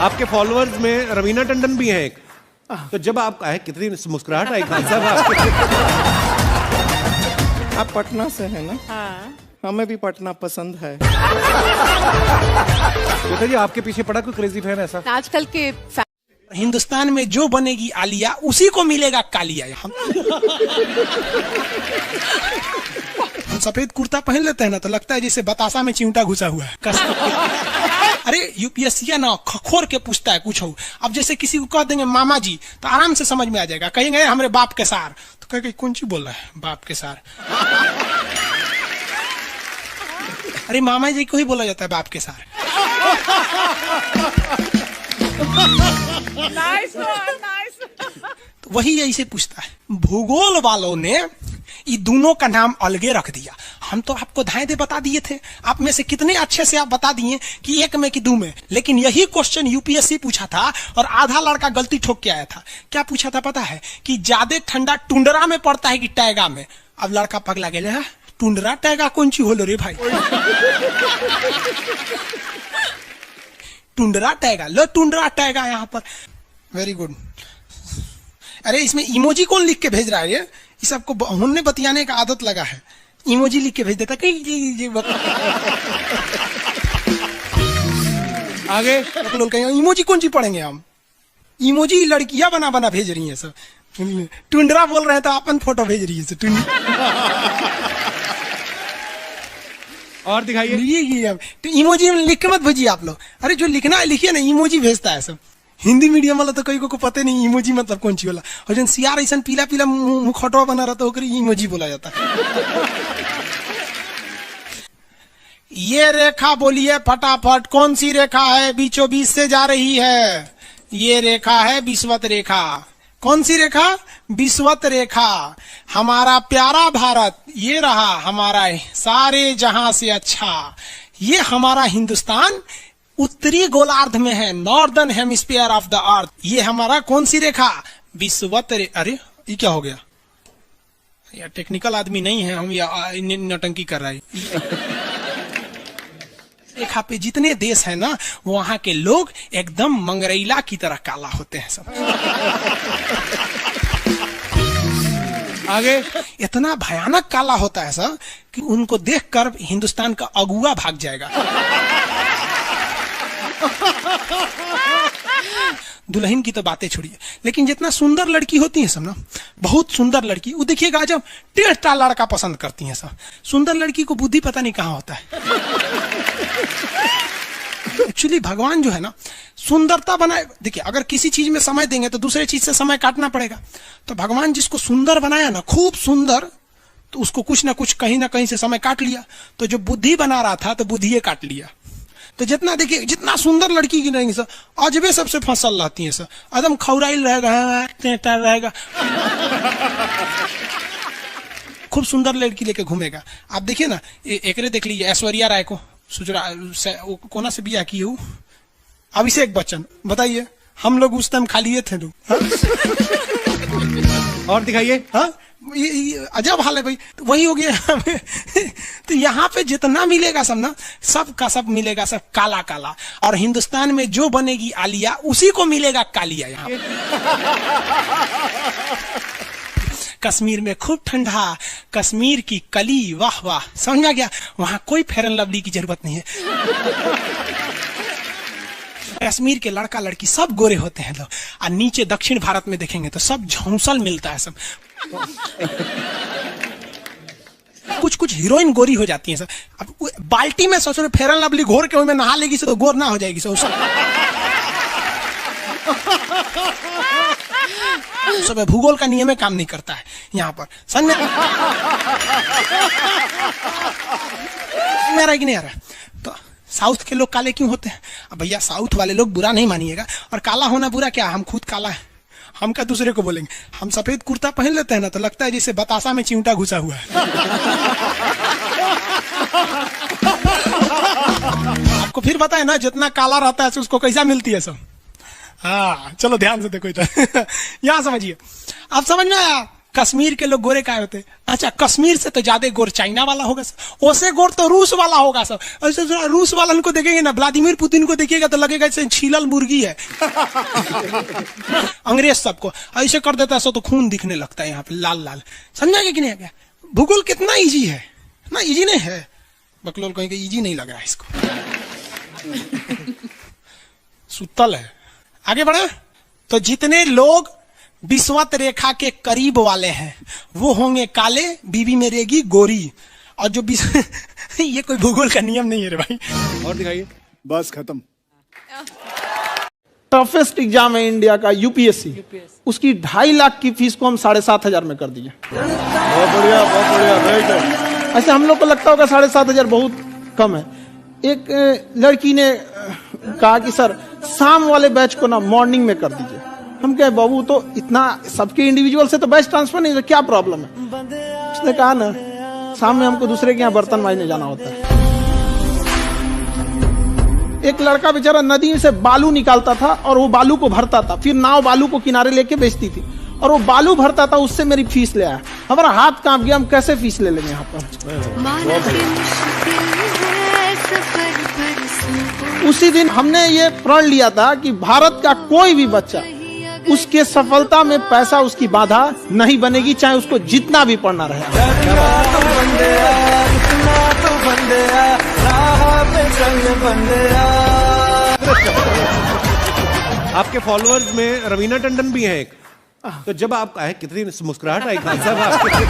आपके फॉलोअर्स में रवीना टंडन भी हैं एक, तो जब आप आए कितनी मुस्कुराहट आई खान साहब आपके। आप पटना से हैं ना? हाँ। हमें भी पटना पसंद है। तो जी आपके पीछे पड़ा कोई क्रेजी फैन ऐसा? आजकल के हिंदुस्तान में जो बनेगी आलिया उसी को मिलेगा कालिया। हम सफेद कुर्ता पहन लेते हैं ना तो लगता है जैसे बतासा में चिमटा घुसा हुआ है। अरे यूपीएससी ना खखोर के पूछता है कुछ हो। अब जैसे किसी को कह देंगे मामा जी तो आराम से समझ में आ जाएगा। कहेंगे हमारे बाप के सार तो कहेंगे कौन सी बोल रहा है बाप के सार। अरे मामा जी को ही बोला जाता है बाप के सार। Nice nice. तो वही ऐसे पूछता है। भूगोल वालों ने ये दोनों का नाम अलगे रख दिया। हम तो आपको धाए दे बता दिए थे। आप में से कितने अच्छे से आप बता दिए कि एक में कि दो में। लेकिन यही क्वेश्चन यूपीएससी पूछा था और आधा लड़का गलती ठोक के आया था। क्या पूछा था पता है? कि ज्यादा ठंडा टुंडरा में पड़ता है कि टैगा में। अब लड़का पगला गया है। टुंडरा टैगा कौन सी होलो रे भाई? टुंडरा टैगा लो, टुंडरा टैगा यहाँ पर। Very good. अरे इसमें इमोजी कौन लिख के भेज रहा है? ये सबको हमने बतियाने का आदत लगा है। इमोजी लिख के भेज देता कहीं आगे लोग कहेंगे इमोजी कौन सी पढ़ेंगे हम? इमोजी लड़कियां बना बना भेज रही हैं सब। टुंडरा बोल रहे हैं तो अपन फोटो भेज रही है सब। और दिखाइए। ये इमोजी लिख के मत भेजिए आप लोग। अरे जो लिखना है लिखिए ना, इमोजी भेजता है सब। हिंदी मीडियम वाला तो कई को पता नहीं इमोजी मतलब कौन सी वाला। और जन सियार ऐसा पीला पीला मुखटवा बना रहा तो इमोजी बोला जाता है। ये रेखा बोलिए फटाफट, कौन सी रेखा है बीचों बीच से जा रही है? ये रेखा है विषुवत रेखा। कौन सी रेखा? विषुवत रेखा। हमारा प्यारा भारत ये रहा हमारा सारे जहां से अच्छा। ये हमारा हिंदुस्तान उत्तरी गोलार्ध में है, northern hemisphere of the earth. ये हमारा कौन सी रेखा? विषुवत रेखा। अरे ये क्या हो गया यार? टेक्निकल आदमी नहीं है हम, या नौटंकी कर रहा है। रेखा पे जितने देश है ना वहां के लोग एकदम मंगरैला की तरह काला होते हैं सब। आगे इतना भयानक काला होता है सब कि उनको देखकर हिंदुस्तान का अगुआ भाग जाएगा। दुल्हन की तो बातें छोड़िए, लेकिन जितना सुंदर लड़की होती है सब ना, बहुत सुंदर लड़की, वो देखिएगा जब टेढ़ा लड़का पसंद करती है सब। सुंदर लड़की को बुद्धि पता नहीं कहाँ होता है। एक्चुअली भगवान जो है ना सुंदरता बनाए। देखिए अगर किसी चीज में समय देंगे तो दूसरे चीज से समय काटना पड़ेगा। तो भगवान जिसको सुंदर बनाया ना, खूब सुंदर, तो उसको कुछ ना कुछ कहीं ना कहीं से समय काट लिया। तो जो बुद्धि बना रहा था तो बुद्धि काट लिया। तो जितना देखिए जितना सुंदर लड़की की रहेंगी सर, अजबे सबसे फसल रहती है सर, एकदम खौराइल रहेगा। खूब सुंदर लड़की लेके घूमेगा। आप देखिए ना, एक देख लीजिए ऐश्वर्या राय को, कोना से बिया की हूँ, अभिषेक बच्चन। बताइए हम लोग उस टाइम खाली थे लोग। और दिखाइए। हाँ ये अजब हाल है भाई। तो वही हो गया। तो यहाँ पे जितना मिलेगा सब ना, सब का सब मिलेगा सब काला काला। और हिंदुस्तान में जो बनेगी आलिया उसी को मिलेगा कालिया। यहाँ कश्मीर में खूब ठंडा, कश्मीर की कली, वाह वाह, समझ गया। वहां कोई फेयर एंड लवली की जरूरत नहीं है। कश्मीर के लड़का लड़की सब गोरे होते हैं लोग। और नीचे दक्षिण भारत में देखेंगे तो सब झौंसल मिलता है सब। कुछ कुछ हीरोइन गोरी हो जाती हैं सब। अब बाल्टी में सोच रहे फेयर एंड लवली घोर के में नहा लेगी तो गोर ना हो जाएगी सब। सब भूगोल का नियम काम नहीं करता है यहाँ पर। समझ में कि नहीं आ रहा? तो साउथ के लोग काले क्यों होते हैं? अब भैया साउथ वाले लोग बुरा नहीं मानिएगा, और काला होना बुरा क्या? हम खुद काला है, हम क्या दूसरे को बोलेंगे? हम सफेद कुर्ता पहन लेते हैं ना तो लगता है जैसे बतासा में चिमटा घुसा हुआ है। आपको फिर बताए ना, जितना काला रहता है उसको कैसा मिलती है सब। हाँ चलो ध्यान से देखो इधर। यहाँ समझिए, आप समझ में आया? कश्मीर के लोग गोरे काय होते? अच्छा, कश्मीर से तो ज्यादा गोर चाइना वाला होगा सर, ओसे गोर तो रूस वाला होगा सर। ऐसे रूस वाला को देखेंगे ना, व्लादिमीर पुतिन को देखिएगा तो लगेगा जैसे छीलल मुर्गी है। अंग्रेज सबको ऐसे कर देता है सो तो खून दिखने लगता है यहाँ पे लाल लाल। समझा कि नहीं? क्या भूगोल कितना इजी है ना? इजी नहीं है, बकलोल कहेंगे इजी नहीं लग रहा है इसको। सुतल है। आगे बढ़े तो जितने लोग विषुवत रेखा के करीब वाले हैं वो होंगे काले, बीवी में रहेगी गोरी। और जो ये कोई भूगोल का नियम नहीं है रे भाई। और दिखाइए। बस खत्म। टफेस्ट एग्जाम है इंडिया का, यूपीएससी। उसकी 2.5 लाख की फीस को हम 7,500 में कर दिए। बहुत बढ़िया, बहुत बढ़िया, वेरी गुड। ऐसे हम लोग को लगता होगा 7,500 बहुत कम है। एक लड़की ने कहा कि सर शाम वाले बैच को ना मॉर्निंग में कर दीजिए। हम कहे बाबू तो इतना सबके इंडिविजुअल से तो बैच ट्रांसफर नहीं, क्या प्रॉब्लम है? उसने कहा ना शाम में हमको दूसरे के यहाँ बर्तन मांजने जाना होता है। एक लड़का बेचारा नदी से बालू निकालता था और वो बालू को भरता था, फिर नाव बालू को किनारे लेके बेचती थी और वो बालू भरता था, उससे मेरी फीस ले आया। हमारा हाथ कांप गया, हम कैसे फीस ले लेंगे यहाँ पर। उसी दिन हमने ये प्रण लिया था कि भारत का कोई भी बच्चा उसके सफलता में पैसा उसकी बाधा नहीं बनेगी, चाहे उसको जितना भी पढ़ना रहे। आपके फॉलोअर्स में रवीना टंडन भी हैं एक, तो जब आप आए कितनी मुस्कुराहट आई खान साहब आपके।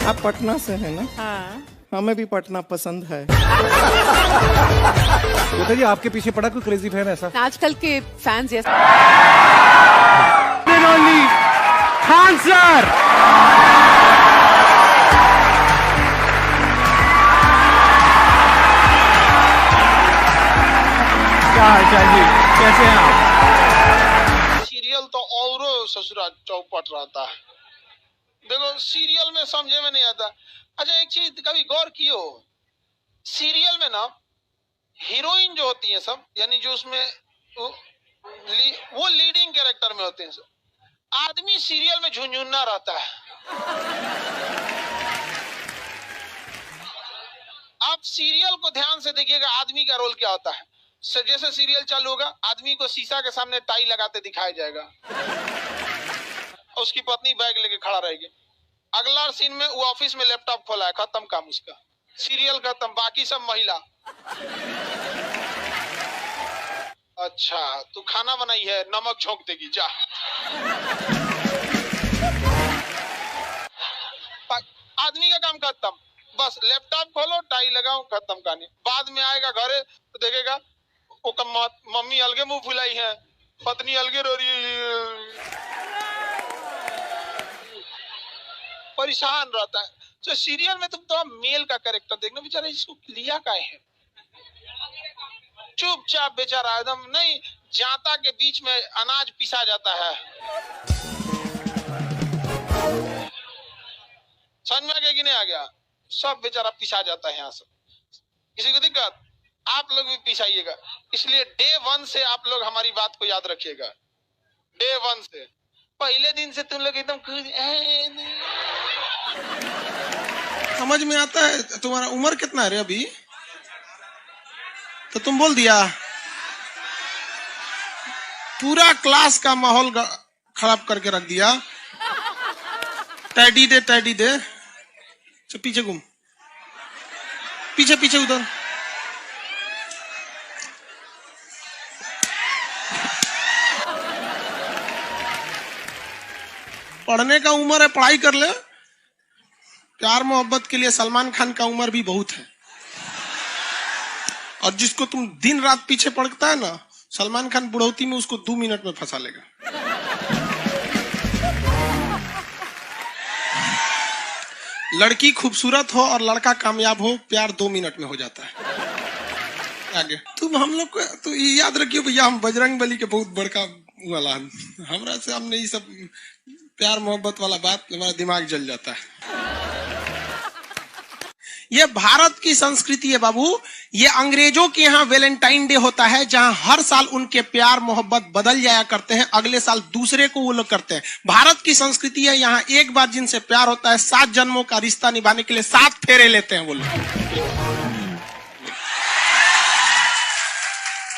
आप पटना से हैं ना? हाँ। हमें भी पटना पसंद है। बताइए आपके पीछे पड़ा कोई क्रेजी फैन ऐसा? आजकल के फैंस ये खान सर। क्या हाल जी, कैसे हैं आप? सीरियल तो और ससुरा चौपट रहता है। देखो सीरियल में समझे में नहीं आता। अच्छा एक चीज कभी गौर कियो, सीरियल में ना हीरोइन जो होती है सब, यानी जो उसमें वो लीडिंग कैरेक्टर में होते हैं सब, आदमी सीरियल में झुंझुन्ना रहता है। आप सीरियल को ध्यान से देखिएगा, आदमी का रोल क्या होता है। जैसे सीरियल चालू होगा, आदमी को शीशा के सामने टाई लगाते दिखाया जाएगा, उसकी पत्नी बैग लेके खड़ा रहेगी। अगला सीन में वो ऑफिस में लैपटॉप खोला है, खत्म काम उसका, सीरियल खत्म, बाकी सब महिला। अच्छा तू खाना बनाई है, नमक झोंक देगी जा। आदमी का काम खत्म, बस लैपटॉप खोलो, टाई लगाओ, खत्म कहानी। बाद में आएगा घरे तो देखेगा वो मम्मी अलगे मुंह फुलाई है, पत्नी अलगे रो रही है, परेशान रहता है। तो सीरियल में तुम तो मेल का कैरेक्टर देखना, बेचारा इसको लिया क्या है, चुपचाप बेचारा एकदम नहीं, जाता के बीच में अनाज पिसा जाता है। समझ में आ गया कि नहीं आ गया? सब बेचारा पिसा जाता है यहाँ से। किसी को दिक्कत? आप लोग भी पिसाइएगा। इसलिए डे 1 से आप लोग हमारी बात को याद रखिएगा। डे 1 से पहले दिन से तुम लोग एकदम समझ में आता है। तुम्हारा उम्र कितना है रे अभी? तो तुम बोल दिया, पूरा क्लास का माहौल खराब करके रख दिया। टैडी दे, टैडी दे, चल पीछे घूम, पीछे पीछे उधर। पढ़ने का उम्र है, पढ़ाई कर ले। प्यार मोहब्बत के लिए सलमान खान का उम्र भी बहुत है। और जिसको तुम दिन रात पीछे पड़ता है ना, सलमान खान बुढ़ौती में उसको 2 मिनट में फंसा लेगा। लड़की खूबसूरत हो और लड़का कामयाब हो, प्यार 2 मिनट में हो जाता है। आगे तुम हम लोग को तो ये याद रखियो भैया, हम बजरंग बली के बहुत बड़का वाला, हमरा से हमने ये सब प्यार मोहब्बत वाला बात, हमारा दिमाग जल जाता है। ये भारत की संस्कृति है बाबू। ये अंग्रेजों के यहाँ वैलेंटाइन डे होता है, जहां हर साल उनके प्यार मोहब्बत बदल जाया करते हैं, अगले साल दूसरे को वो लोग करते हैं। भारत की संस्कृति है, यहाँ एक बार जिनसे प्यार होता है 7 जन्मों का रिश्ता निभाने के लिए 7 फेरे लेते हैं वो लोग।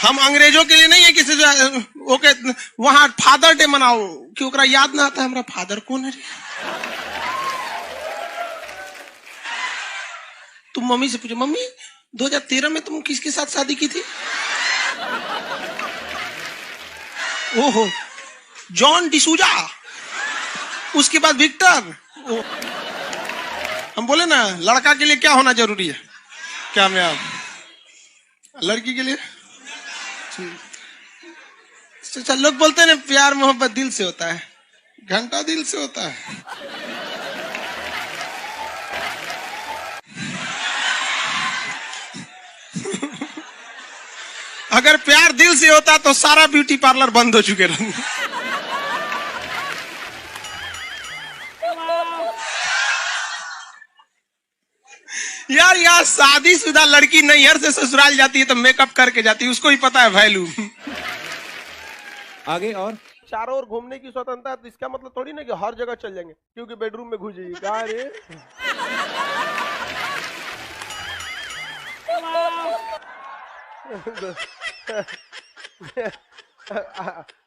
हम अंग्रेजों के लिए नहीं है किसी ओके वहां फादर डे मनाओ कि ओकरा याद ना आता है हमारा फादर कौन है। तुम मम्मी से पूछो, मम्मी 2013 में तुम किसके साथ शादी की थी? ओहो, जॉन डिसूजा, उसके बाद विक्टर। हम बोले ना लड़का के लिए क्या होना जरूरी है, क्या मैं आप लड़की के लिए? अच्छा, लोग बोलते हैं ना प्यार मोहब्बत दिल से होता है, घंटा दिल से होता है। अगर प्यार दिल से होता तो सारा ब्यूटी पार्लर बंद हो चुके रहते। यार यार शादीशुदा लड़की नैहर से ससुराल जाती है तो मेकअप करके जाती है, उसको ही पता है वैल्यू। आगे और चारों ओर घूमने की स्वतंत्रता है, तो इसका मतलब थोड़ी ना कि हर जगह चल जाएंगे क्योंकि बेडरूम में घुस जाइए। कहा रे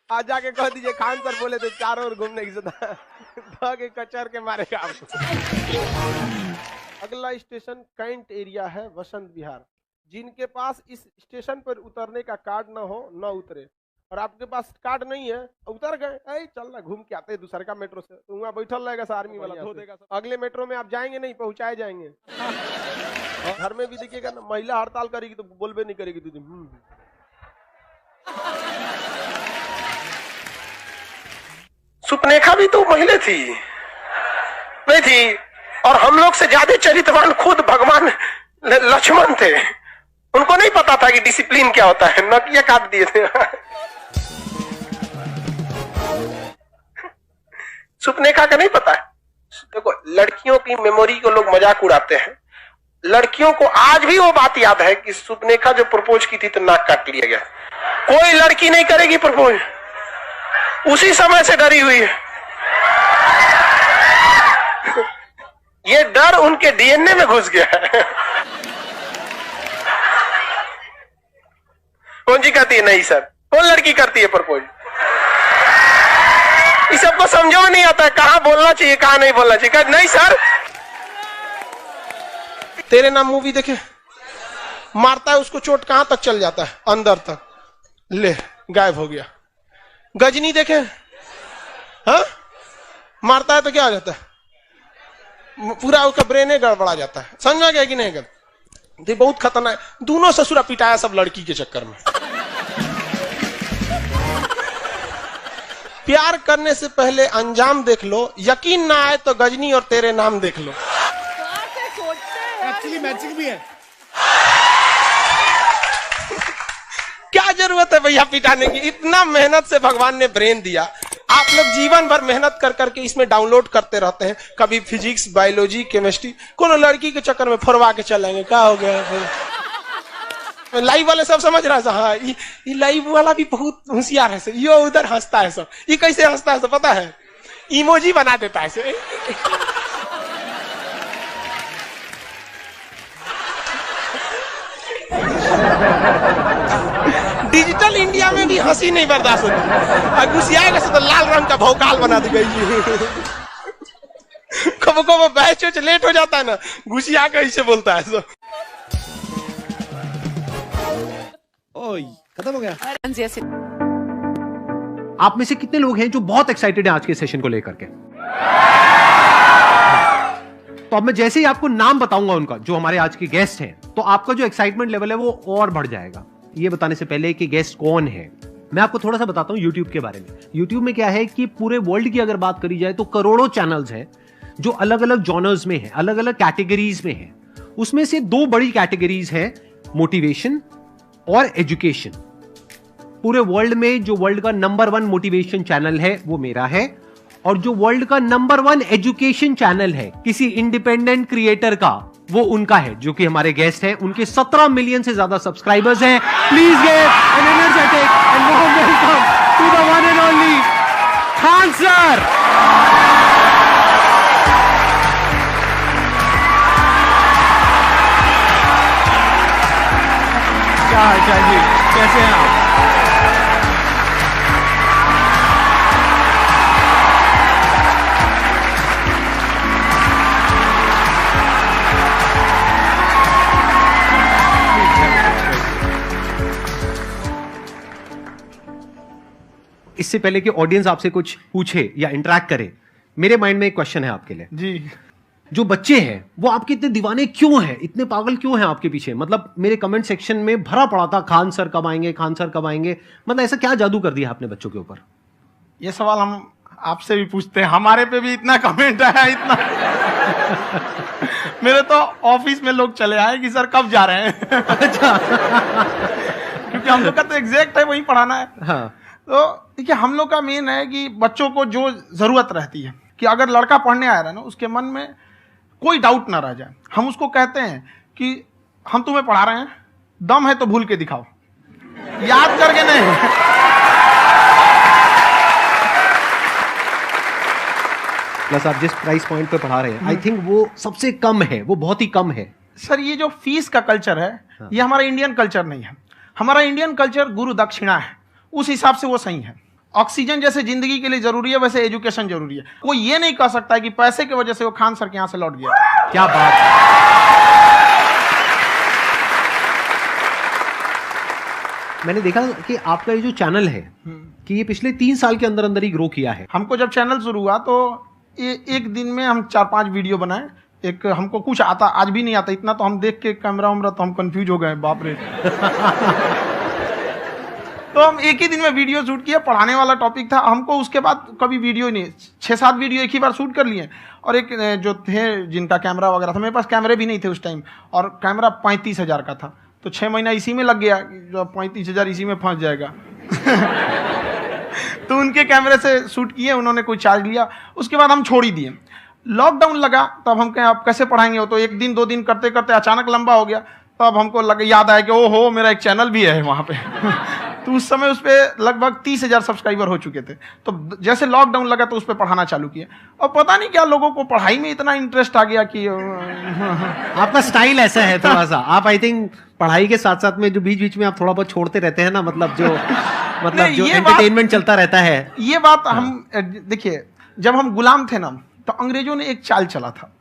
आज जाके कह दीजिए खान सर बोले थे चारों ओर घूमने की स्वतंत्रता के कचर के मारेगा आपको। अगला स्टेशन कैंट एरिया है, वसंत विहार। जिनके पास इस स्टेशन पर उतरने का कार्ड ना हो न उतरे, और आपके पास कार्ड नहीं है उतर गए, चल ना घूम के आते हैं दूसरे का मेट्रो से, तो वहाँ बैठल रहेगा सा आर्मी वाला धो देगा। अगले मेट्रो में आप जाएंगे नहीं, पहुंचाए जाएंगे। घर में भी देखिएगा ना, महिला हड़ताल करेगी तो बोलबे नहीं करेगी दीदी। सुपनेखा भी तो महिला थी नहीं थी, और हम लोग से ज्यादा चरित्रवान खुद भगवान लक्ष्मण थे। उनको नहीं पता था कि डिसिप्लिन क्या होता है, नकिया काट दिए थे। सुपनेखा का नहीं पता है। देखो लड़कियों की मेमोरी को लोग मजाक उड़ाते हैं, लड़कियों को आज भी वो बात याद है कि सुपनेखा जो प्रपोज की थी तो नाक काट लिया गया। कोई लड़की नहीं करेगी प्रपोज, उसी समय से डरी हुई है। ये डर उनके डीएनए में घुस गया है। कौन जी कहती है नहीं सर, कौन लड़की करती है प्रपोज? इस सबको समझो नहीं आता है, कहां बोलना चाहिए कहां नहीं बोलना चाहिए। नहीं सर, तेरे नाम मूवी देखे, मारता है उसको चोट कहां तक चल जाता है, अंदर तक, ले गायब हो गया। गजनी देखे, हाँ मारता है तो क्या हो जाता है, पूरा उसका ब्रेन गड़बड़ा जाता है। समझ में गया कि नहीं? गल बहुत खतरनाक। दोनों ससुरा पिटाया सब लड़की के चक्कर में। प्यार करने से पहले अंजाम देख लो, यकीन ना आए तो गजनी और तेरे नाम देख लो। एक्चुअली मैचिंग भी है। क्या जरूरत है भैया पिटाने की? इतना मेहनत से भगवान ने ब्रेन दिया, आप लोग जीवन भर मेहनत कर करके इसमें डाउनलोड करते रहते हैं, कभी फिजिक्स, बायोलॉजी, केमिस्ट्री। कोनो लड़की के चक्कर में फरवा के चलेंगे, क्या हो गया फिर? लाइव वाले सब समझ रहा है, हाँ ये लाइव वाला भी बहुत होशियार है, ये उधर हंसता है सब। ये कैसे हंसता है सब पता है? इमोजी बना देता है से। डिजिटल इंडिया में भी हंसी नहीं बर्दाश्त होती, घुसियाएगा तो लाल रंग का भौकाल बना दी गई। कब कब बैच लेट हो जाता है ना, घुसिया के ऐसे बोलता है सब। ओह खत्म हो गया। जैसे आप में से कितने लोग हैं जो बहुत एक्साइटेड हैं आज के सेशन को लेकर के? तो अब मैं जैसे ही आपको नाम बताऊंगा उनका, जो हमारे आज के गेस्ट हैं, तो आपका जो एक्साइटमेंट लेवल है वो और बढ़ जाएगा। ये बताने से पहले कि गेस्ट कौन है, मैं आपको थोड़ा सा बताता हूं YouTube के बारे में। YouTube में क्या है कि पूरे वर्ल्ड की अगर बात करी जाए तो करोड़ों चैनल्स हैं जो अलग अलग जॉनर्स में हैं, अलग अलग कैटेगरीज में हैं। उसमें से 2 बड़ी कैटेगरीज हैं, मोटिवेशन और एजुकेशन। पूरे वर्ल्ड में जो वर्ल्ड का नंबर 1 मोटिवेशन चैनल है वो मेरा है, और जो वर्ल्ड का नंबर 1 एजुकेशन चैनल है किसी इंडिपेंडेंट क्रिएटर का वो उनका है जो कि हमारे गेस्ट हैं। उनके 17 मिलियन से ज्यादा सब्सक्राइबर्स हैं। Please give an energetic and warm welcome to the one and only Khan sir. क्या हाल चाल जी, कैसे हैं आप? इससे पहले कि ऑडियंस आपसे कुछ पूछे या इंटरेक्ट करे, मेरे माइंड में एक क्वेश्चन है आपके लिए। जी। जो बच्चे हैं वो आपके इतने दीवाने क्यों हैं, इतने पागल क्यों हैं आपके पीछे? मतलब मेरे कमेंट सेक्शन में भरा पड़ा था खान सर कब आएंगे, खान सर कब आएंगे। मतलब ऐसा क्या जादू कर दिया आपने बच्चों के ऊपर? ये सवाल हम आपसे भी पूछते हैं, हमारे पे भी इतना कमेंट आया, इतना मेरे तो ऑफिस में लोग चले आए कि सर कब जा रहे हैं। अच्छा। क्योंकि हम लोग का तो एग्जैक्ट है वही पढ़ाना है। हाँ। तो देखिए हम लोग का मेन है कि बच्चों को जो जरूरत रहती है कि अगर लड़का पढ़ने आ रहा है ना, उसके मन में कोई डाउट ना रह जाए। हम उसको कहते हैं कि हम तुम्हें पढ़ा रहे हैं, दम है तो भूल के दिखाओ, याद करके नहीं। प्लस आप जिस प्राइस पॉइंट पे पढ़ा रहे हैं, आई थिंक वो सबसे कम है, वो बहुत ही कम है। सर ये जो फीस का कल्चर है, ये हमारा इंडियन कल्चर नहीं है। हमारा इंडियन कल्चर गुरु दक्षिणा है, उस हिसाब से वो सही है। ऑक्सीजन जैसे जिंदगी के लिए जरूरी है, वैसे एजुकेशन जरूरी है। कोई ये नहीं कह सकता है कि पैसे की वजह से वो खान सर के यहां से लौट गया। क्या बात है। मैंने देखा कि आपका ये जो चैनल है कि ये पिछले 3 साल के अंदर अंदर ही ग्रो किया है। हमको जब चैनल शुरू हुआ तो एक दिन में हम 4-5 वीडियो बनाए। एक हमको कुछ आता, आज भी नहीं आता इतना, तो हम देख के कैमरा उमरा तो हम कंफ्यूज हो गए, बाप रे। तो हम एक ही दिन में वीडियो शूट किया, पढ़ाने वाला टॉपिक था हमको। उसके बाद कभी वीडियो नहीं, 6-7 वीडियो एक ही बार शूट कर लिए। और एक जो थे जिनका कैमरा वगैरह था, मेरे पास कैमरे भी नहीं थे उस टाइम, और कैमरा 35,000 का था। तो 6 महीना इसी में लग गया, जो 35,000 इसी में फंस जाएगा। तो उनके कैमरे से शूट किए, उन्होंने कोई चार्ज लिया, उसके बाद हम छोड़ ही दिए। लॉकडाउन लगा, तब हम कहें आप कैसे पढ़ाएंगे? वो तो 1 दिन 2 दिन करते करते अचानक लंबा हो गया। तब हमको याद आया कि ओहो मेरा एक चैनल भी है वहाँ पे। तो उस समय उस पर लगभग 30,000 सब्सक्राइबर हो चुके थे। तो जैसे लॉकडाउन लगा तो उस पर पढ़ाना चालू किया, और पता नहीं क्या लोगों को पढ़ाई में इतना इंटरेस्ट आ गया कि आपका स्टाइल ऐसा है थोड़ा सा। आप आई थिंक पढ़ाई के साथ साथ में जो बीच बीच में आप थोड़ा बहुत छोड़ते रहते हैं ना, मतलब जो एंटरटेनमेंट चलता रहता है। ये बात हम देखिए, जब हम गुलाम थे ना, तो अंग्रेजों ने एक चाल चला था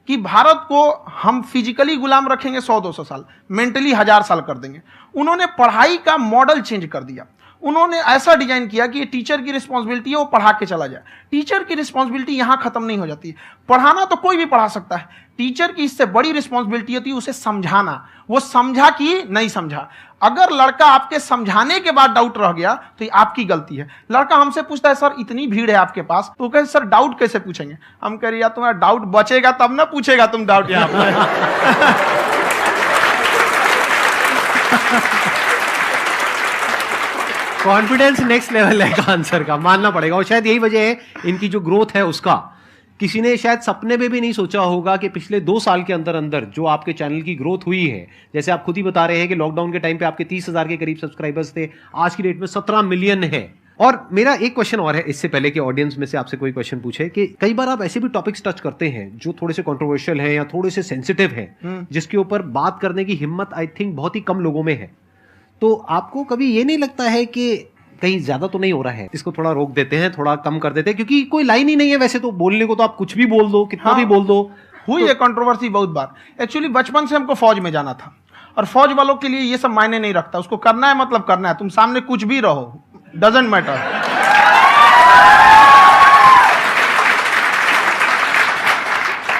कि भारत को हम फिजिकली गुलाम रखेंगे 100-200 साल, मेंटली 1000 साल कर देंगे। उन्होंने पढ़ाई का मॉडल चेंज कर दिया। उन्होंने ऐसा डिजाइन किया कि ये टीचर की रिस्पॉन्सिबिलिटी है, वो पढ़ा के चला जाए। टीचर की रिस्पॉन्सिबिलिटी यहां खत्म नहीं हो जाती। पढ़ाना तो कोई भी पढ़ा सकता है, टीचर की इससे बड़ी रिस्पॉन्सिबिलिटी होती है उसे समझाना। वो समझा कि नहीं समझा। अगर लड़का आपके समझाने के बाद डाउट रह गया तो ये आपकी गलती है। लड़का हमसे पूछता है सर इतनी भीड़ है आपके पास, तो कहे सर डाउट कैसे पूछेंगे? हम कह रहे यार तुम्हारा डाउट बचेगा तब ना पूछेगा तुम डाउट यहाँ पे। कॉन्फिडेंस नेक्स्ट लेवल है खान सर का, मानना पड़ेगा। और शायद यही वजह है इनकी जो ग्रोथ है उसका। किसी ने शायद सपने में भी नहीं सोचा होगा कि पिछले 2 साल के अंदर अंदर जो आपके चैनल की ग्रोथ हुई है, जैसे आप खुद ही बता रहे हैं कि लॉकडाउन के टाइम पे आपके 30,000 के करीब सब्सक्राइबर्स थे, आज की डेट में 17 मिलियन है। और मेरा एक क्वेश्चन और है, इससे पहले कि ऑडियंस में से आपसे कोई क्वेश्चन पूछे, कि कई बार आप ऐसे भी टॉपिक्स टच करते हैं जो थोड़े से कंट्रोवर्शियल हैं या थोड़े से सेंसिटिव हैं, जिसके ऊपर बात करने की हिम्मत आई थिंक बहुत ही कम लोगों में है। तो आपको कभी ये नहीं लगता है कि कहीं ज्यादा तो नहीं हो रहा है, इसको थोड़ा रोक देते हैं, थोड़ा कम कर देते हैं? क्योंकि कोई लाइन ही नहीं है वैसे तो बोलने को, तो आप कुछ भी बोल दो, कितना भी बोल दो। हुई है कंट्रोवर्सी बहुत बार। एक्चुअली बचपन से हमको फौज में जाना था, और फौज वालों के लिए ये सब मायने नहीं रखता। उसको करना है मतलब करना है, तुम सामने कुछ भी रहो, डजंट मैटर।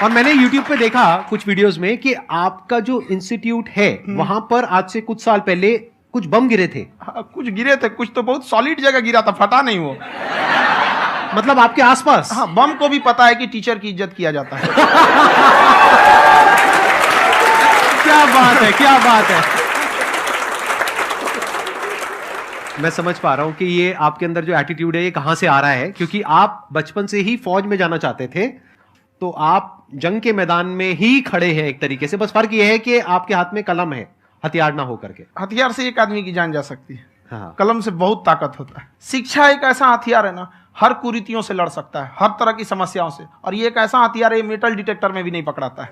और मैंने YouTube पे देखा कुछ वीडियोस में कि आपका जो इंस्टीट्यूट है वहां पर आज से कुछ साल पहले कुछ बम गिरे थे। हाँ, कुछ गिरे थे, कुछ तो बहुत सॉलिड जगह गिरा था, फटा नहीं वो। मतलब आपके आसपास? हाँ, बम को भी पता है कि टीचर की इज्जत किया जाता है। क्या बात है, क्या बात है। मैं समझ पा रहा हूं कि ये आपके अंदर जो एटीट्यूड है ये कहां से आ रहा है, क्योंकि आप बचपन से ही फौज में जाना चाहते थे। तो आप जंग के मैदान में ही खड़े हैं एक तरीके से, बस फर्क यह है कि आपके हाथ में कलम है, हथियार ना हो करके। हथियार से एक आदमी की जान जा सकती है, हाँ। कलम से बहुत ताकत होता है। शिक्षा एक ऐसा हथियार है ना, हर कुरीतियों से लड़ सकता है, हर तरह की समस्याओं से। और ये एक ऐसा हथियार है, मेटल डिटेक्टर में भी नहीं पकड़ाता है।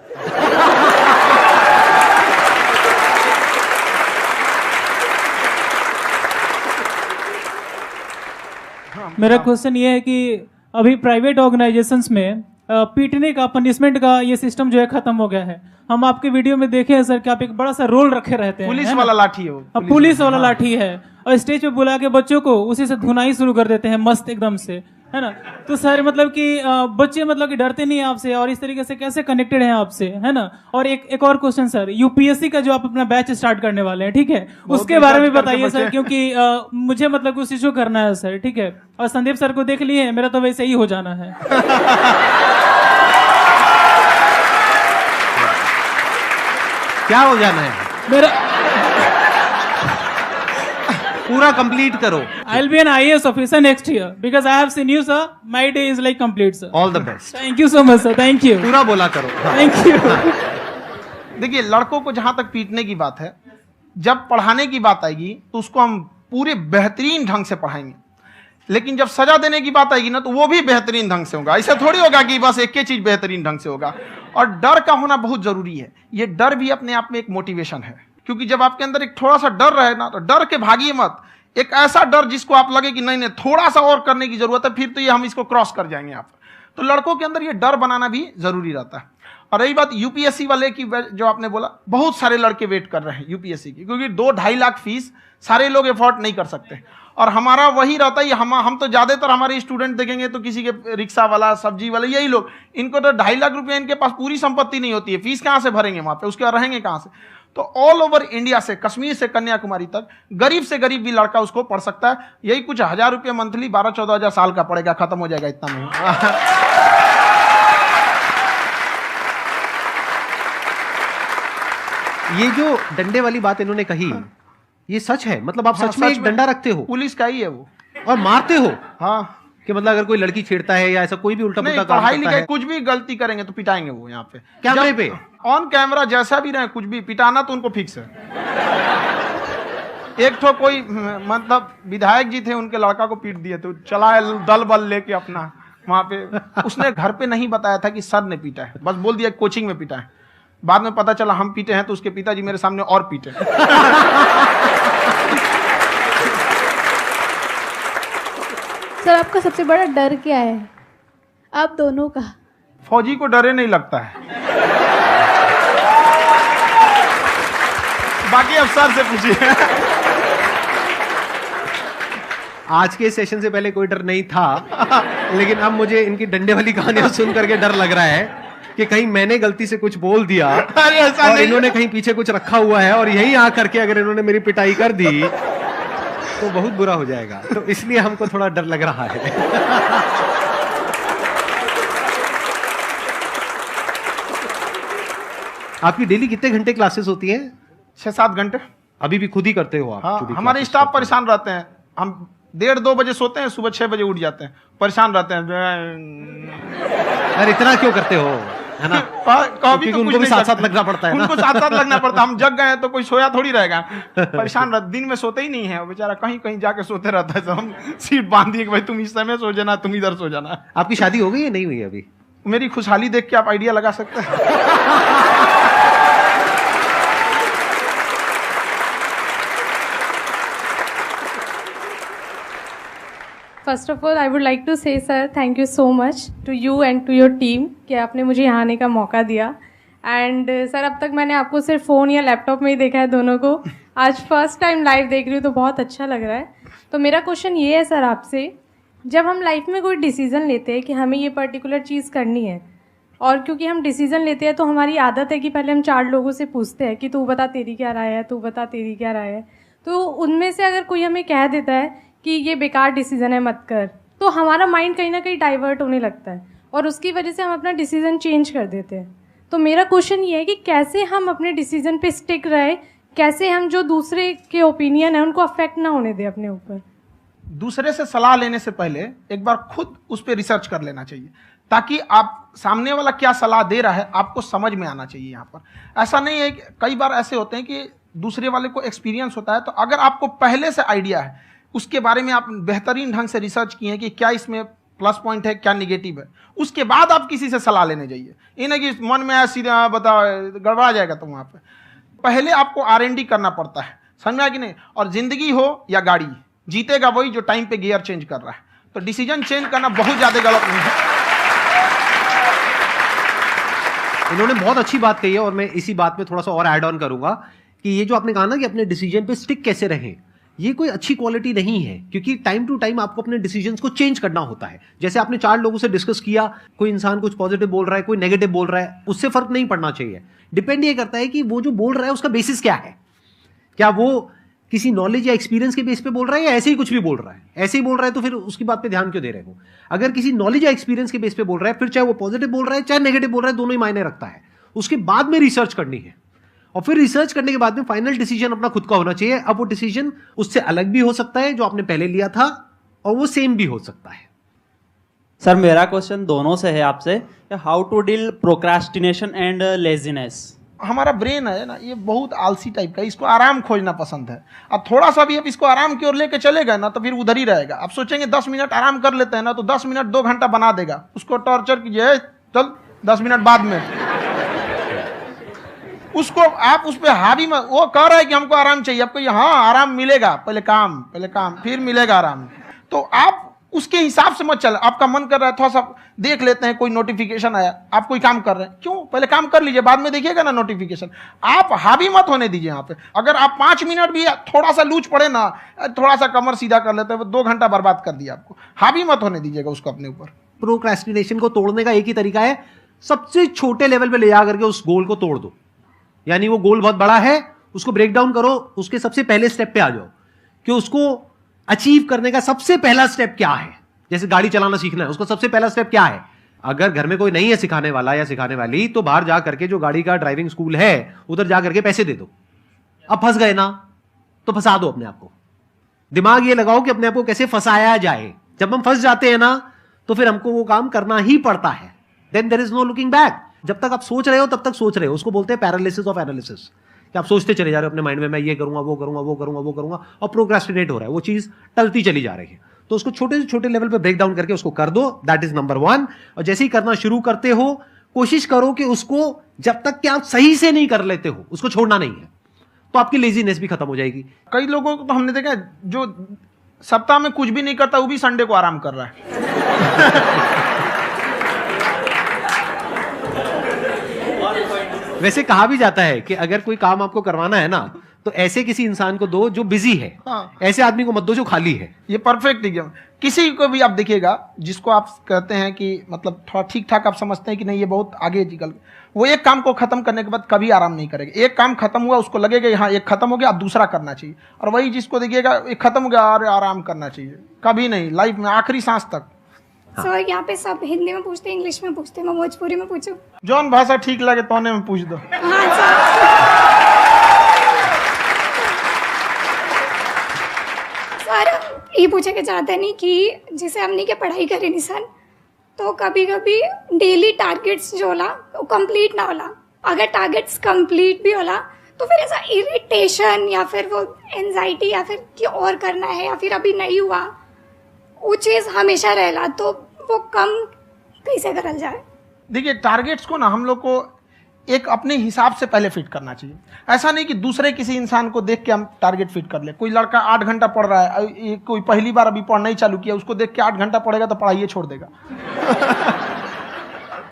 मेरा क्वेश्चन ये है कि अभी प्राइवेट ऑर्गेनाइजेशंस में पीटने का, पनिशमेंट का ये सिस्टम जो है खत्म हो गया है। हम आपके वीडियो में देखे हैं सर कि आप एक बड़ा सा रोल रखे रहते हैं, पुलिस वाला लाठी है वो, पुलिस वाला लाठी है, और स्टेज पे बुला के बच्चों को उसी से धुनाई शुरू कर देते हैं मस्त एकदम से, है ना। तो सर मतलब कि बच्चे मतलब कि डरते नहीं हैं आपसे, और इस तरीके से कैसे कनेक्टेड हैं आपसे, है ना। और एक और क्वेश्चन सर, यूपीएससी का जो आप अपना बैच स्टार्ट करने वाले हैं, ठीक है, उसके बारे में बताइए सर, क्योंकि मुझे मतलब उस चीज को करना है सर, ठीक है। और संदीप सर को देख लिए, मेरा तो वैसे ही हो जाना है। क्या हो जाना है? मेरा पूरा कंप्लीट करो। I'll be an IAS officer next year because I have seen you, sir. My day is like complete, sir. All the best. Thank you so much, sir. Thank you. पूरा बोला करो। Thank you. देखिए, लड़कों को जहां तक पीटने की बात है, जब पढ़ाने की बात आएगी तो उसको हम पूरे बेहतरीन ढंग से पढ़ाएंगे। लेकिन जब सजा देने की बात आएगी ना, तो वो भी बेहतरीन ढंग से होगा। ऐसा थोड़ी होगा कि बस एक ही चीज बेहतरीन ढंग से होगा। और डर का होना बहुत जरूरी है। ये डर भी अपने आप में एक मोटिवेशन है, क्योंकि जब आपके अंदर एक थोड़ा सा डर रहे ना, तो डर के भागिए मत। एक ऐसा डर जिसको आप लगे कि नहीं नहीं थोड़ा सा और करने की जरूरत है, फिर तो ये हम इसको क्रॉस कर जाएंगे यहाँ पर। तो लड़कों के अंदर ये डर बनाना भी जरूरी रहता है। और रही बात यूपीएससी वाले की, जो आपने बोला, बहुत सारे लड़के वेट कर रहे हैं यूपीएससी की, क्योंकि 2-2.5 लाख फीस सारे लोग एफोर्ड नहीं कर सकते। और हमारा वही रहता है, हम तो ज्यादातर हमारे स्टूडेंट देखेंगे तो किसी के रिक्शा वाला, सब्जी वाला, यही लोग, इनको तो 2.5 लाख रुपया इनके पास पूरी संपत्ति नहीं होती है। फीस कहाँ से भरेंगे वहां पे, उसके बाद रहेंगे कहाँ से। तो ऑल ओवर इंडिया से, कश्मीर से कन्याकुमारी तक, गरीब से गरीब भी लड़का उसको पढ़ सकता है। यही कुछ 1000 रुपये मंथली, 12-14 हजार साल का पड़ेगा, खत्म हो जाएगा इतना में। ये जो डंडे वाली बात इन्होंने कही, ये सच है? मतलब आप सच में एक डंडा रखते हो? पुलिस का ही है वो। और मारते हो? हाँ। कि मतलब अगर कोई लड़की छेड़ता है या ऐसा कोई भी उल्टा पुल्टा काम पढ़ाई करता लिखाई है, कुछ भी गलती करेंगे तो पिटाएंगे वो यहाँ पे, कैमरे पे, ऑन कैमरा, जैसा भी रहे, कुछ भी पिटाना तो उनको फिक्स है। एक तो कोई मतलब विधायक जी थे, उनके लड़का को पीट दिए, तो चला दल बल लेके अपना वहां पे। उसने घर पे नहीं बताया था कि सर ने पीटा है, बस बोल दिया कोचिंग में पीटा है। बाद में पता चला हम पीटे हैं, तो उसके पिताजी मेरे सामने और पीटे। सर, आपका सबसे बड़ा डर क्या है, आप दोनों का? फौजी को डरे नहीं लगता है, बाकी अफसर से पूछिए। आज के सेशन से पहले कोई डर नहीं था, लेकिन अब मुझे इनकी डंडे वाली कहानियां सुन करके डर लग रहा है कि कहीं मैंने गलती से कुछ बोल दिया और इन्होंने कहीं पीछे कुछ रखा हुआ है, और यही आ करके अगर इन्होंने मेरी पिटाई कर दी तो बहुत बुरा हो जाएगा। तो इसलिए हमको थोड़ा डर लग रहा है। आपकी डेली कितने घंटे क्लासेस होती हैं? 6-7 घंटे। अभी भी खुद ही करते हो आप? हाँ, हमारे स्टाफ परेशान रहते हैं। हम 1:30-2 बजे सोते हैं, सुबह 6 बजे उठ जाते हैं, परेशान रहते हैं। अरे इतना क्यों करते हो, है ना? कभी तो उनको भी साथ साथ लगना पड़ता है ना? उनको साथ लगना पड़ता है। हम जग गए तो कोई सोया थोड़ी रहेगा, परेशान रहता, दिन में सोते ही नहीं है बेचारा, कहीं कहीं जाके सोते रहता है। तो हम सीट बांध दिए कि भाई तुम इस समय सो जाना, तुम इधर सो जाना। आपकी शादी हो गई है? नहीं हुई अभी? मेरी खुशहाली देख के आप आइडिया लगा सकते हैं। First of all I would like to say sir, thank you so much to you and to your team कि आपने मुझे यहाँ आने का मौका दिया। एंड सर, अब तक मैंने आपको सिर्फ फ़ोन या लैपटॉप में ही देखा है दोनों को, आज फर्स्ट टाइम लाइव देख रही हूँ तो बहुत अच्छा लग रहा है। तो मेरा क्वेश्चन ये है सर आपसे, जब हम लाइफ में कोई डिसीज़न लेते हैं कि हमें ये पर्टिकुलर चीज़ करनी है, और क्योंकि हम डिसीज़न लेते हैं तो हमारी आदत है कि पहले हम 4 लोगों से पूछते हैं कि तू बता तेरी क्या राय है, तू बता तेरी क्या राय है। तो उनमें से अगर कोई हमें कह देता है कि ये बेकार डिसीज़न है मत कर, तो हमारा माइंड कहीं ना कहीं डाइवर्ट होने लगता है और उसकी वजह से हम अपना डिसीज़न चेंज कर देते हैं। तो मेरा क्वेश्चन ये है कि कैसे हम अपने डिसीज़न पे स्टिक रहे, कैसे हम जो दूसरे के ओपिनियन है उनको अफेक्ट ना होने दें अपने ऊपर। दूसरे से सलाह लेने से पहले एक बार खुद उस पर रिसर्च कर लेना चाहिए, ताकि आप सामने वाला क्या सलाह दे रहा है आपको समझ में आना चाहिए। यहाँ पर ऐसा नहीं है कि कई बार ऐसे होते हैं कि दूसरे वाले को एक्सपीरियंस होता है, तो अगर आपको पहले से आइडिया है, उसके बारे में आप बेहतरीन ढंग से रिसर्च किए हैं कि क्या इसमें प्लस पॉइंट है, क्या निगेटिव है, उसके बाद आप किसी से सलाह लेने जाइए। ये नहीं कि मन में आया सीधा बताओ, गड़बड़ा जाएगा। तो वहाँ पे पहले आपको R&D करना पड़ता है, समझ में आया कि नहीं। और जिंदगी हो या गाड़ी, जीतेगा वही जो टाइम पे गियर चेंज कर रहा है। तो डिसीजन चेंज करना बहुत ज्यादा गलत नहीं है। इन्होंने बहुत अच्छी बात कही है और मैं इसी बात में थोड़ा सा और ऐड ऑन करूंगा कि ये जो आपने कहा ना कि अपने डिसीजन पे स्टिक कैसे रहें, ये कोई अच्छी क्वालिटी नहीं है, क्योंकि टाइम टू टाइम आपको अपने डिसीजंस को चेंज करना होता है। जैसे आपने 4 लोगों से डिस्कस किया, कोई इंसान कुछ पॉजिटिव बोल रहा है, कोई नेगेटिव बोल रहा है, उससे फर्क नहीं पड़ना चाहिए। डिपेंड ये करता है कि वो जो बोल रहा है उसका बेसिस क्या है। क्या वो किसी नॉलेज या एक्सपीरियंस के बेस पे बोल रहा है या ऐसे ही कुछ भी बोल रहा है? ऐसे ही बोल रहा है तो फिर उसकी बात पे ध्यान क्यों दे रहे हो? अगर किसी नॉलेज या एक्सपीरियंस के बेस पे बोल रहा है, फिर चाहे वो पॉजिटिव बोल रहा है चाहे नेगेटिव बोल रहा है, दोनों ही मायने रखता है। उसके बाद में रिसर्च करनी है और फिर रिसर्च करने के बाद में फाइनल डिसीजन अपना खुद का होना चाहिए। अब वो डिसीजन उससे अलग भी हो सकता है जो आपने पहले लिया था, और वो सेम भी हो सकता है। सर मेरा क्वेश्चन दोनों से है आपसे, how to deal procrastination and laziness. हमारा ब्रेन है ना, ये बहुत आलसी टाइप का, इसको आराम खोजना पसंद है। अब थोड़ा सा भी अब इसको आराम की ओर लेके चले गए ना तो फिर उधर ही रहेगा। आप सोचेंगे 10 मिनट आराम कर लेते हैं ना, तो 10 मिनट 2 घंटा बना देगा। उसको टॉर्चर कीजिए, चल 10 मिनट बाद में। उसको आप उस पर हावी मत, वो कह रहा है कि हमको आराम चाहिए, आपको हाँ आराम मिलेगा, पहले काम फिर मिलेगा आराम। तो आप उसके हिसाब से मत चल। आपका मन कर रहा है थोड़ा सा देख लेते हैं, कोई नोटिफिकेशन आया, आप कोई काम कर रहे हैं, क्यों पहले काम कर लीजिए, बाद में देखिएगा ना नोटिफिकेशन। आप हावी मत होने दीजिए यहाँ पे। अगर आप 5 मिनट भी थोड़ा सा लूज पड़े ना, थोड़ा सा कमर सीधा कर लेते हैं, 2 घंटा बर्बाद कर दिया आपको। हावी मत होने दीजिएगा उसको अपने ऊपर। प्रोक्रेस्टिनेशन को तोड़ने का एक ही तरीका है, सबसे छोटे लेवल पे ले जा करके उस गोल को तोड़ दो। यानी वो गोल बहुत बड़ा है, उसको ब्रेक डाउन करो, उसके सबसे पहले स्टेप पे आ जाओ कि उसको अचीव करने का सबसे पहला स्टेप क्या है। जैसे गाड़ी चलाना सीखना है, उसका सबसे पहला स्टेप क्या है। अगर घर में कोई नहीं है सिखाने वाला या सिखाने वाली, तो बाहर जा करके जो गाड़ी का ड्राइविंग स्कूल है उधर जा करके पैसे दे दो। अब फंस गए ना तो फंसा दो अपने आप को। दिमाग ये लगाओ कि अपने आप को कैसे फंसाया जाए। जब हम फंस जाते हैं ना तो फिर हमको वो काम करना ही पड़ता है। Then there is no looking back. जब तक आप सोच रहे हो तब तक सोच रहे हो, उसको बोलते हैं पैरालिसिस ऑफ एनालिसिस, कि आप सोचते चले जा रहे हो अपने माइंड में, मैं ये करूंगा वो करूंगा वो करूंगा वो करूंगा, और प्रोक्रेस्टिनेट हो रहा है, वो चीज टलती चली जा रही है। तो उसको छोटे से छोटे लेवल पे ब्रेक डाउन करके उसको कर दो, दैट इज नंबर 1। और जैसे ही करना शुरू करते हो, कोशिश करो कि उसको जब तक कि आप सही से नहीं कर लेते हो उसको छोड़ना नहीं है, तो आपकी लेजीनेस भी खत्म हो जाएगी। कई लोगों को तो हमने देखा जो सप्ताह में कुछ भी नहीं करता, वो भी संडे को आराम कर रहा है। वैसे कहा भी जाता है कि अगर कोई काम आपको करवाना है ना तो ऐसे किसी इंसान को दो जो बिजी है। हाँ। ऐसे आदमी को मत दो जो खाली है। ये परफेक्ट एग्जाम। किसी को भी आप देखिएगा जिसको आप कहते हैं कि मतलब थोड़ा ठीक ठाक आप समझते हैं कि नहीं ये बहुत आगे निकल, वो एक काम को खत्म करने के बाद कभी आराम नहीं करेगा। एक काम खत्म हुआ उसको लगेगा हाँ एक खत्म हो गया, अब दूसरा करना चाहिए। और वही जिसको देखिएगा एक खत्म हो गया और आराम करना चाहिए, कभी नहीं, लाइफ में आखिरी सांस तक। सर यहाँ पे सब हिंदी में पूछते हैं, इंग्लिश में पूछते हैं, मैं भोजपुरी में पूछूं? जौन भाषा ठीक लगे तोने में पूछ दो। हाँ सर। सर ये पूछे के चाहते नहीं कि जैसे हमने के पढ़ाई करी निशान, तो कभी कभी डेली टारगेट्स जो होला वो कंप्लीट ना होला। अगर टारगेट्स कंप्लीट भी होला तो फिर ऐसा इरिटेशन या फिर वो एंजाइटी या फिर कि और करना है या फिर अभी नहीं हुआ, वो चीज़ हमेशा रहेगा। तो वो कम कैसे करल जाए? देखिए टारगेट्स को ना हम लोग को एक अपने हिसाब से पहले फिट करना चाहिए। ऐसा नहीं कि दूसरे किसी इंसान को देख के हम टारगेट फिट कर ले। कोई लड़का 8 घंटा पढ़ रहा है, कोई पहली बार अभी पढ़ना ही चालू किया, उसको देख के 8 घंटा पढ़ेगा तो पढ़ाई छोड़ देगा।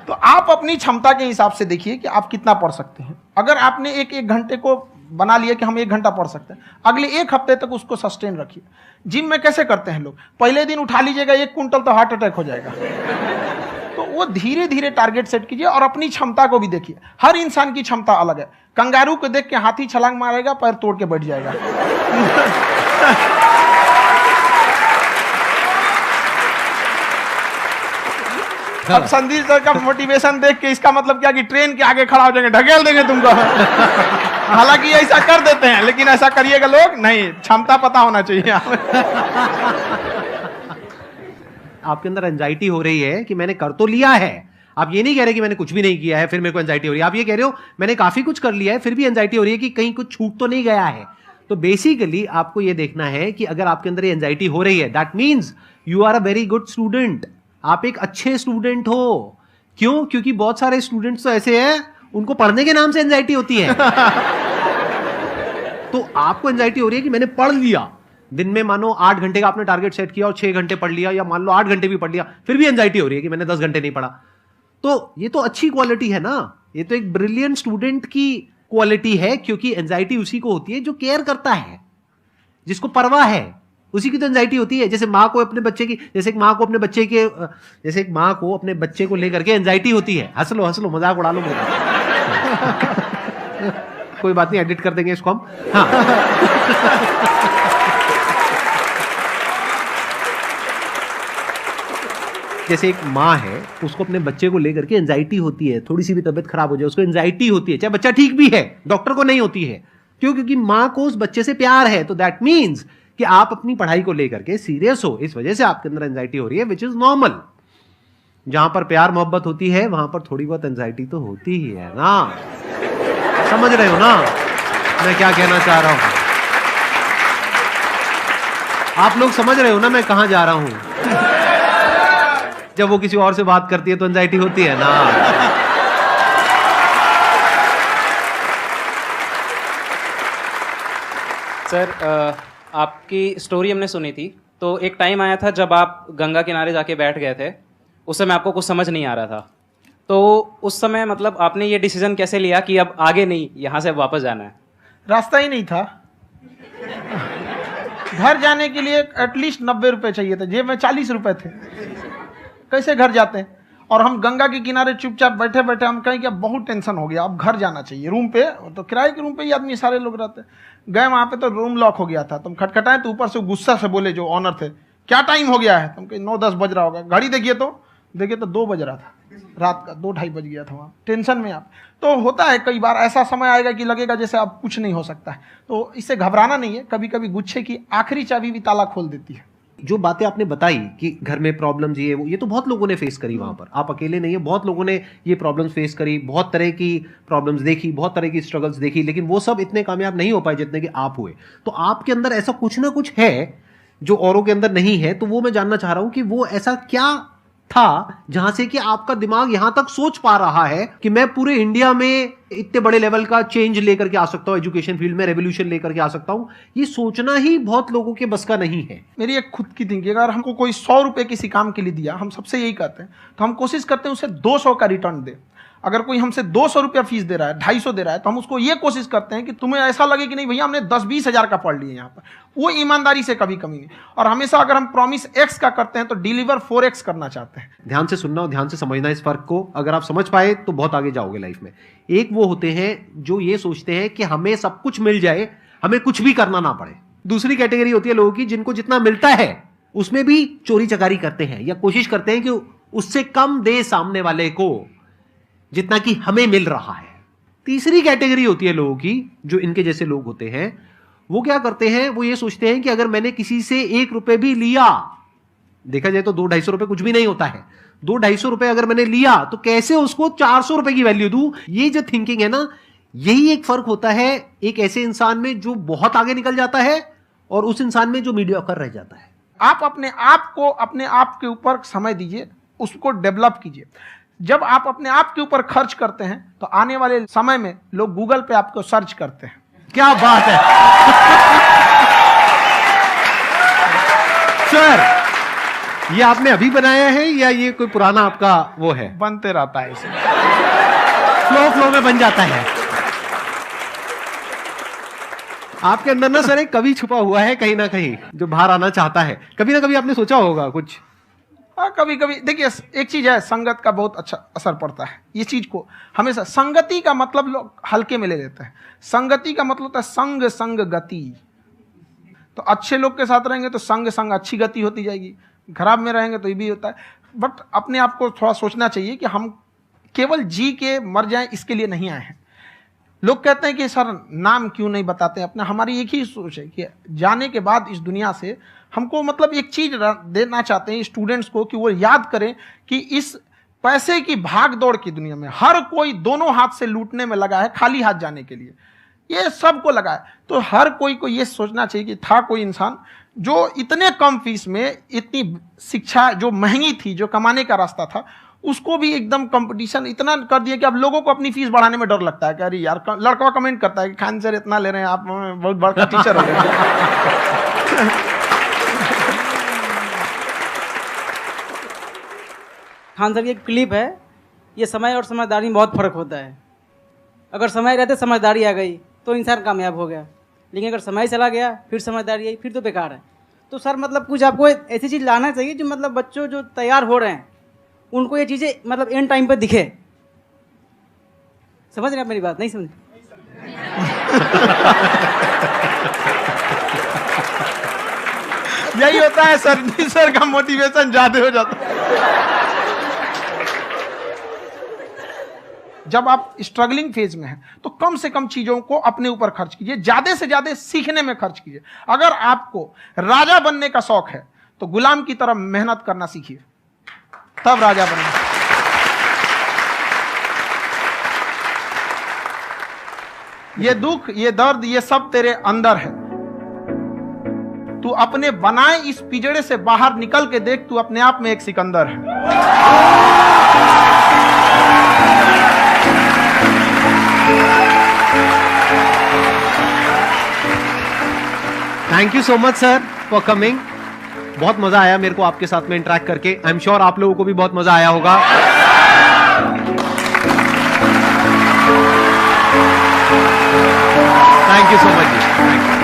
तो आप अपनी क्षमता के हिसाब से देखिए कि आप कितना पढ़ सकते हैं। अगर आपने एक घंटे को बना लिया कि हम 1 घंटा पढ़ सकते हैं, अगले 1 हफ्ते तक उसको सस्टेन रखिए। जिम में कैसे करते हैं लोग, पहले दिन उठा लीजिएगा 1 क्विंटल तो हार्ट अटैक हो जाएगा। तो वो धीरे धीरे टारगेट सेट कीजिए और अपनी क्षमता को भी देखिए। हर इंसान की क्षमता अलग है। कंगारू को देख के हाथी छलांग मारेगा, पैर तोड़ के बैठ जाएगा। अब संदीप सर का मोटिवेशन देख के इसका मतलब क्या कि ट्रेन के आगे खड़ा हो जाएंगे, ढकेल देंगे तुमको। हालांकि ऐसा कर देते हैं, लेकिन ऐसा करिएगा लोग नहीं, क्षमता पता होना चाहिए। आपके अंदर एंजाइटी हो रही है कि मैंने कर तो लिया है, आप ये नहीं कह रहे कि मैंने कुछ भी नहीं किया है फिर मेरे को एंजाइटी हो रही है, आप ये कह रहे हो मैंने काफी कुछ कर लिया है फिर भी एंजाइटी हो रही है कि कहीं कुछ छूट तो नहीं गया है। तो बेसिकली आपको ये देखना है कि अगर आपके अंदर ये एंजाइटी हो रही है, that means you are a very good student, आप एक अच्छे स्टूडेंट हो। क्यों? क्योंकि बहुत सारे स्टूडेंट्स तो ऐसे हैं उनको पढ़ने के नाम से एंजाइटी होती है। तो आपको एंजाइटी हो रही है कि मैंने पढ़ लिया, दिन में मानो 8 घंटे का आपने टारगेट सेट किया और 6 घंटे पढ़ लिया, या मान लो 8 घंटे भी पढ़ लिया, फिर भी एंजाइटी हो रही है कि मैंने 10 घंटे नहीं पढ़ा। तो ये तो अच्छी क्वालिटी है ना, ये तो एक ब्रिलियंट स्टूडेंट की क्वालिटी है, क्योंकि एंजाइटी उसी को होती है जो केयर करता है, जिसको परवाह है, उसी की तो एंजाइटी होती है। जैसे माँ को अपने बच्चे की, जैसे एक माँ को अपने बच्चे को लेकर के एंजाइटी होती है। हंस लो मजाक उड़ा लो मेरा। कोई बात नहीं, एडिट कर देंगे इसको हम। हाँ। जैसे एक माँ है, उसको अपने बच्चे को लेकर के एंजाइटी होती है, थोड़ी सी भी तबीयत खराब हो जाए उसको एंजाइटी होती है, चाहे बच्चा ठीक भी है, डॉक्टर को नहीं होती है। क्यों? क्योंकि माँ को उस बच्चे से प्यार है। तो दैट मीन्स कि आप अपनी पढ़ाई को लेकर के सीरियस हो, इस वजह से आपके अंदर एंजाइटी हो रही है, विच इज नॉर्मल। जहां पर प्यार मोहब्बत होती है वहां पर थोड़ी बहुत एंजाइटी तो होती ही है ना। समझ रहे हो ना मैं क्या कहना चाह रहा हूं? आप लोग समझ रहे हो ना मैं कहां जा रहा हूं? जब वो किसी और से बात करती है तो एंजाइटी होती है ना। सर आपकी स्टोरी हमने सुनी थी, तो एक टाइम आया था जब आप गंगा किनारे जाके बैठ गए थे, उस समय आपको कुछ समझ नहीं आ रहा था। तो उस समय मतलब आपने ये डिसीजन कैसे लिया कि अब आगे नहीं, यहाँ से वापस जाना है? रास्ता ही नहीं था। घर जाने के लिए एटलीस्ट 90 रुपए चाहिए थे, जेब में 40 रुपए थे, कैसे घर जाते हैं? और हम गंगा के किनारे चुपचाप बैठे बैठे हम कहें कि बहुत टेंशन हो गया, अब घर जाना चाहिए। रूम पे तो किराए के रूम पे ही आदमी सारे लोग रहते हैं। गए वहाँ पे तो रूम लॉक हो गया था, तुम खटखटाए तो ऊपर से गुस्सा से बोले जो ऑनर थे, क्या टाइम हो गया है? तुम कहीं 9-10 बज रहा होगा, घड़ी देखिए तो 2 बज रहा था रात का, 2-2:30 बज गया था वहाँ। टेंशन में आप तो होता है, कई बार ऐसा समय आएगा कि लगेगा जैसे अब कुछ नहीं हो सकता है। तो इससे घबराना नहीं है, कभी कभी गुच्छे की आखिरी चाबी भी ताला खोल देती है। जो बातें आपने बताई कि घर में प्रॉब्लम्स ये तो बहुत लोगों ने फेस करी वहां पर, आप अकेले नहीं है, बहुत लोगों ने ये प्रॉब्लम्स फेस करी, बहुत तरह की प्रॉब्लम्स देखी, बहुत तरह की स्ट्रगल्स देखी, लेकिन वो सब इतने कामयाब नहीं हो पाए जितने कि आप हुए। तो आपके अंदर ऐसा कुछ ना कुछ है जो औरों के अंदर नहीं है। तो वो मैं जानना चाह रहा हूं कि वो ऐसा क्या था जहां से कि आपका दिमाग यहां तक सोच पा रहा है कि मैं पूरे इंडिया में इतने बड़े लेवल का चेंज लेकर के आ सकता हूं, एजुकेशन फील्ड में रेवोल्यूशन लेकर के आ सकता हूं। ये सोचना ही बहुत लोगों के बस का नहीं है। मेरी एक खुद की थिंकिंग, अगर हमको कोई 100 रुपए किसी काम के लिए दिया, हम सबसे यही कहते हैं, तो हम कोशिश करते हैं उसे 200 का रिटर्न दे। अगर कोई हमसे 200 रुपया फीस दे रहा है, 250 दे रहा है, तो हम उसको ये कोशिश करते हैं कि तुम्हें ऐसा लगे कि नहीं भैया हमने 10-20 हज़ार का पढ़ लिया यहाँ पर, वो ईमानदारी से कभी कमी नहीं। और हमेशा अगर हम प्रॉमिस X का करते हैं तो डिलीवर 4X करना चाहते हैं। ध्यान से सुनना और ध्यान से समझना इस फर्क को, अगर आप समझ पाए तो बहुत आगे जाओगे लाइफ में। एक वो होते हैं जो ये सोचते हैं कि हमें सब कुछ मिल जाए, हमें कुछ भी करना ना पड़े। दूसरी कैटेगरी होती है लोगों की जिनको जितना मिलता है उसमें भी चोरी चकारी करते हैं या कोशिश करते हैं कि उससे कम दे सामने वाले को जितना कि हमें मिल रहा है। तीसरी कैटेगरी होती है लोगों की जो इनके जैसे लोग होते हैं, वो क्या करते हैं, वो ये सोचते हैं कि अगर मैंने किसी से 1 रुपए भी लिया, देखा जाए तो 200-250 रुपए कुछ भी नहीं होता है, 200-250 रुपए अगर मैंने लिया तो कैसे उसको 400 रुपए की वैल्यू दूं। ये जो थिंकिंग है ना, यही एक फर्क होता है एक ऐसे इंसान में जो बहुत आगे निकल जाता है और उस इंसान में जो मीडियोकर रह जाता है। आप अपने आप को अपने आप के ऊपर समय दीजिए, उसको डेवलप कीजिए। जब आप अपने आप के ऊपर खर्च करते हैं तो आने वाले समय में लोग गूगल पे आपको सर्च करते हैं। क्या बात है सर, ये आपने अभी बनाया है या ये कोई पुराना आपका वो है? बनते रहता है, इसे फ्लो में बन जाता है। आपके अंदर ना सर एक कवि छुपा हुआ है कहीं ना कहीं जो बाहर आना चाहता है। कभी ना कभी आपने सोचा होगा कुछ? हाँ, कभी कभी देखिए, एक चीज है, संगत का बहुत अच्छा असर पड़ता है। ये चीज को हमेशा, संगति का मतलब लोग हल्के में ले लेते हैं। संगति का मतलब होता है संग संग गति। तो अच्छे लोग के साथ रहेंगे तो संग संग अच्छी गति होती जाएगी, खराब में रहेंगे तो ये भी होता है। बट अपने आप को थोड़ा सोचना चाहिए कि हम केवल जी के मर जाएं इसके लिए नहीं आए हैं। लोग कहते हैं कि सर नाम क्यों नहीं बताते अपना। हमारी एक ही सोच है कि जाने के बाद इस दुनिया से हमको मतलब एक चीज देना चाहते हैं स्टूडेंट्स को कि वो याद करें कि इस पैसे की भाग दौड़ की दुनिया में हर कोई दोनों हाथ से लूटने में लगा है, खाली हाथ जाने के लिए, ये सबको लगा है। तो हर कोई को ये सोचना चाहिए कि था कोई इंसान जो इतने कम फीस में इतनी शिक्षा जो महंगी थी, जो कमाने का रास्ता था, उसको भी एकदम कंपटीशन इतना कर दिया कि अब लोगों को अपनी फीस बढ़ाने में डर लगता है कि अरे यार, लड़का कमेंट करता है कि खान सर इतना ले रहे हैं, आप बहुत बड़ा टीचर हो गए। खान सर की एक क्लिप है, ये समय और समझदारी में बहुत फर्क होता है। अगर समय रहते समझदारी आ गई तो इंसान कामयाब हो गया, लेकिन अगर समय चला गया फिर समझदारी आई फिर तो बेकार है। तो सर मतलब कुछ आपको ऐसी चीज़ लाना चाहिए जो मतलब बच्चों जो तैयार हो रहे हैं उनको ये चीज़ें मतलब एंड टाइम पे दिखे। समझ रहे आप मेरी बात? नहीं समझ? यही होता है सर का मोटिवेशन ज्यादा हो जाता है। जब आप स्ट्रगलिंग फेज में हैं तो कम से कम चीजों को अपने ऊपर खर्च कीजिए, ज्यादा से ज्यादा सीखने में खर्च कीजिए। अगर आपको राजा बनने का शौक है तो गुलाम की तरह मेहनत करना सीखिए, तब राजा बनना। ये दुख, ये दर्द, ये सब तेरे अंदर है। तू अपने बनाए इस पिंजड़े से बाहर निकल के देख, तू अपने आप में एक सिकंदर है। Thank you so much sir for coming. बहुत मजा आया मेरे को आपके साथ में इंटरेक्ट करके। आई एम श्योर आप लोगों को भी बहुत मजा आया होगा। Thank you so much ji.